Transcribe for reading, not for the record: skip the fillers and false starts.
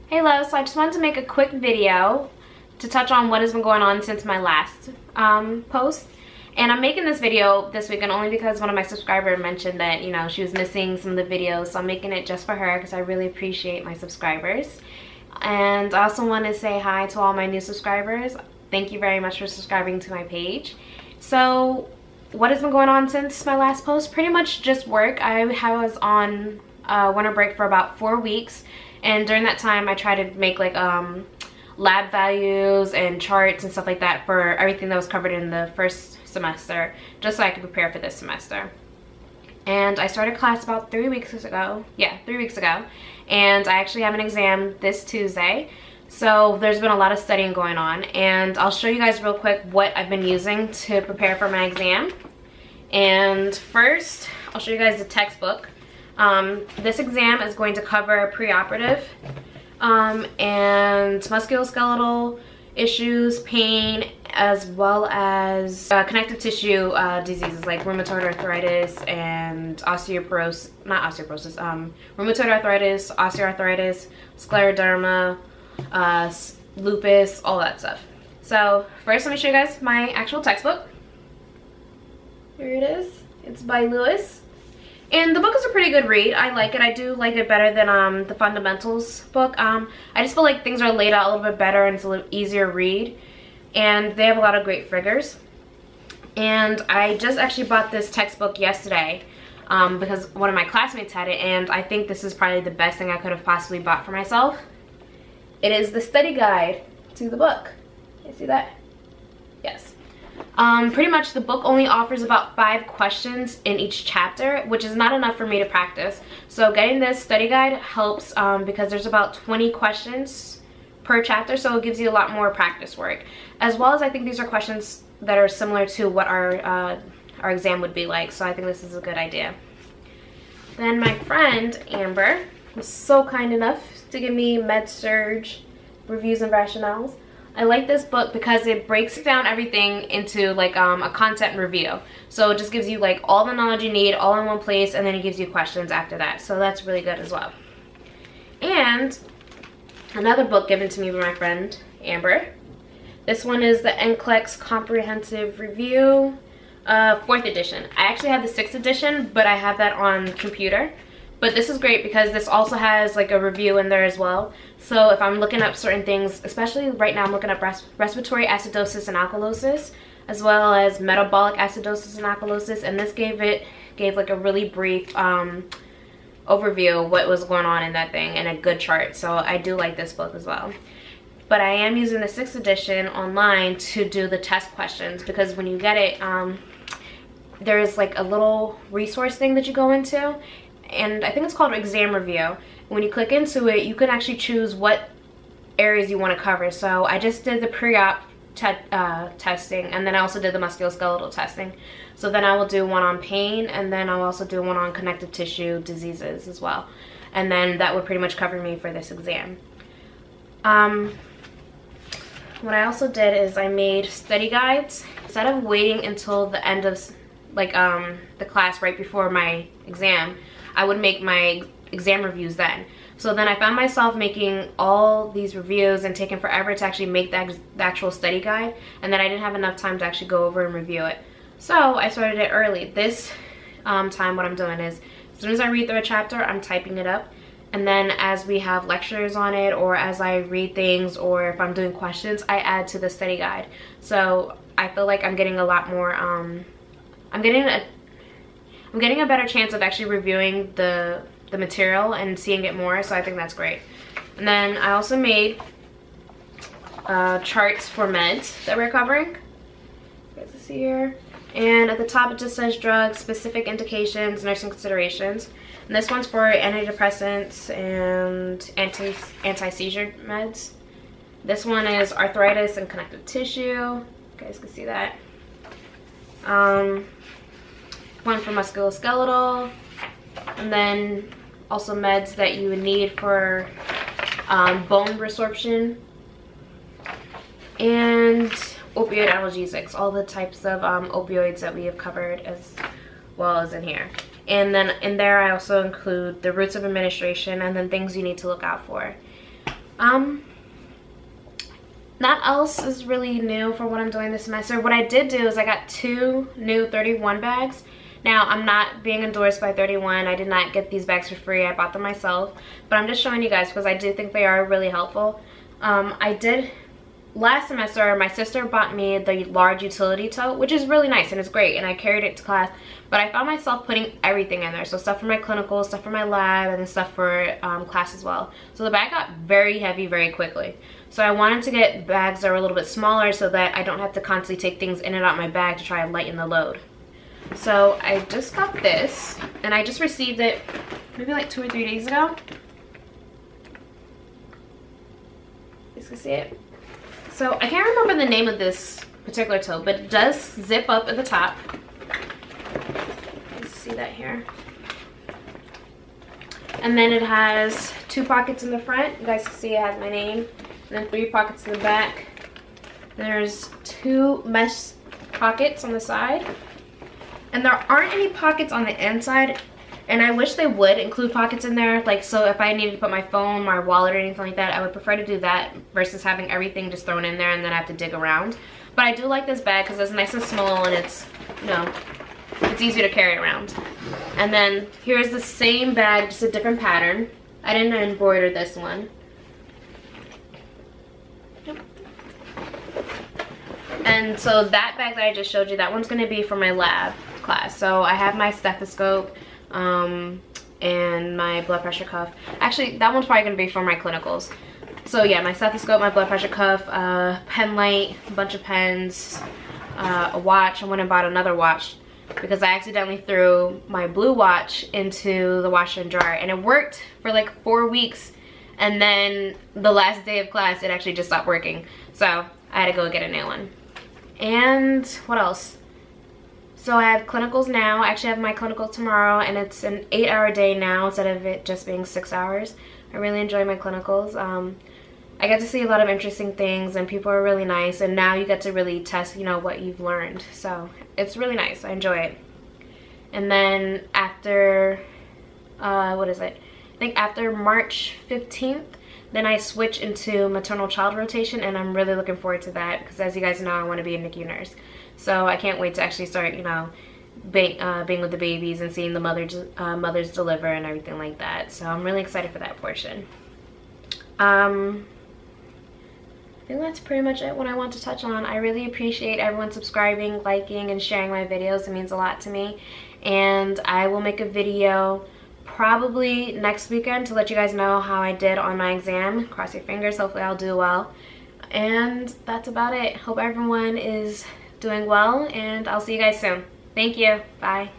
Hey loves, so I just wanted to make a quick video to touch on what has been going on since my last post. And I'm making this video this weekend only because one of my subscribers mentioned that, you know, she was missing some of the videos. So I'm making it just for her because I really appreciate my subscribers. And I also want to say hi to all my new subscribers. Thank you very much for subscribing to my page. So what has been going on since my last post? Pretty much just work. I was on winter break for about 4 weeks. And during that time, I tried to make like lab values and charts and stuff like that for everything that was covered in the first semester, just so I could prepare for this semester. And I started class about 3 weeks ago. Yeah, 3 weeks ago. And I actually have an exam this Tuesday. So there's been a lot of studying going on. And I'll show you guys real quick what I've been using to prepare for my exam. And first, I'll show you guys the textbook. This exam is going to cover preoperative and musculoskeletal issues, pain, as well as connective tissue diseases like rheumatoid arthritis and osteoporosis, rheumatoid arthritis, osteoarthritis, scleroderma, lupus, all that stuff. So first, let me show you guys my actual textbook. Here it is. It's by Lewis. And the book is a pretty good read. I like it. I do like it better than the fundamentals book. I just feel like things are laid out a little bit better and it's a little easier read. And they have a lot of great figures. And I just actually bought this textbook yesterday because one of my classmates had it, and I think this is probably the best thing I could have possibly bought for myself. It is the study guide to the book. You see that? Yes. Pretty much the book only offers about 5 questions in each chapter, which is not enough for me to practice. So getting this study guide helps because there's about 20 questions per chapter, so it gives you a lot more practice work. As well as I think these are questions that are similar to what our exam would be like, so I think this is a good idea. Then my friend Amber was so kind enough to give me Surg reviews and rationales. I like this book because it breaks down everything into like a content review. So it just gives you like all the knowledge you need all in one place, and then it gives you questions after that. So that's really good as well. And another book given to me by my friend Amber. This one is the NCLEX Comprehensive Review, 4th edition. I actually have the 6th edition, but I have that on computer. But this is great because this also has like a review in there as well. So if I'm looking up certain things, especially right now I'm looking up respiratory acidosis and alkalosis, as well as metabolic acidosis and alkalosis, and this gave like a really brief overview of what was going on in that thing and a good chart. So I do like this book as well. But I am using the 6th edition online to do the test questions, because when you get it, there's like a little resource thing that you go into, and I think it's called exam review. When you click into it, you can actually choose what areas you want to cover. So I just did the pre-op testing, and then I also did the musculoskeletal testing. So then I will do one on pain, and then I'll also do one on connective tissue diseases as well. And then that would pretty much cover me for this exam. What I also did is I made study guides. Instead of waiting until the end of like the class right before my exam, I would make my exam reviews then. So then I found myself making all these reviews and taking forever to actually make the actual study guide, and then I didn't have enough time to actually go over and review it. So I started it early. This time what I'm doing is, as soon as I read through a chapter, I'm typing it up, and then as we have lectures on it, or as I read things, or if I'm doing questions, I add to the study guide. So I feel like I'm getting a lot more, I'm getting a better chance of actually reviewing the material and seeing it more, so I think that's great. And then I also made charts for meds that we're covering. You guys see here. And at the top it just says drugs, specific indications, nursing considerations. And this one's for antidepressants and anti-seizure meds. This one is arthritis and connective tissue. You guys can see that. One for musculoskeletal, and then also meds that you would need for bone resorption, and opioid analgesics, all the types of opioids that we have covered as well as in here. And then in there I also include the routes of administration and then things you need to look out for. Not else is really new for what I'm doing this semester. What I did do is I got 2 new 31 bags. Now, I'm not being endorsed by 31. I did not get these bags for free. I bought them myself. But I'm just showing you guys because I do think they are really helpful. I did, last semester, my sister bought me the large utility tote, which is really nice and it's great. And I carried it to class. But I found myself putting everything in there. So stuff for my clinical, stuff for my lab, and then stuff for class as well. So the bag got very heavy very quickly. So I wanted to get bags that are a little bit smaller so that I don't have to constantly take things in and out of my bag to try and lighten the load. So I just got this, and I just received it maybe like 2 or 3 days ago. You can see it. So I can't remember the name of this particular tote, but it does zip up at the top. You see that here. And then it has 2 pockets in the front. You guys can see it has my name. And then 3 pockets in the back. There's 2 mesh pockets on the side. And there aren't any pockets on the inside. And I wish they would include pockets in there. Like, so if I needed to put my phone, my wallet, or anything like that, I would prefer to do that versus having everything just thrown in there and then I have to dig around. But I do like this bag because it's nice and small and it's, you know, it's easy to carry around. And then here's the same bag, just a different pattern. I didn't embroider this one. And so that bag that I just showed you, that one's going to be for my lab class. So I have my stethoscope and my blood pressure cuff. Actually, that one's probably going to be for my clinicals. So yeah, my stethoscope, my blood pressure cuff, pen light, a bunch of pens, a watch. I went and bought another watch because I accidentally threw my blue watch into the washer and dryer. And it worked for like 4 weeks. And then the last day of class, it actually just stopped working. So I had to go get a new one. And what else? So I have clinicals now. I actually have my clinical tomorrow, and it's an 8-hour day now instead of it just being 6 hours. I really enjoy my clinicals. I get to see a lot of interesting things, and people are really nice, and now you get to really test, you know, what you've learned. So it's really nice. I enjoy it. And then after, what is it? I think after March 15th, then I switch into maternal child rotation, and I'm really looking forward to that because, as you guys know, I want to be a NICU nurse. So I can't wait to actually start, you know, being with the babies and seeing the mothers deliver and everything like that. So I'm really excited for that portion. I think that's pretty much it what I want to touch on. I really appreciate everyone subscribing, liking, and sharing my videos. It means a lot to me. And I will make a video probably next weekend to let you guys know how I did on my exam. Cross your fingers, hopefully I'll do well. And that's about it. Hope everyone is doing well, and I'll see you guys soon. Thank you. Bye.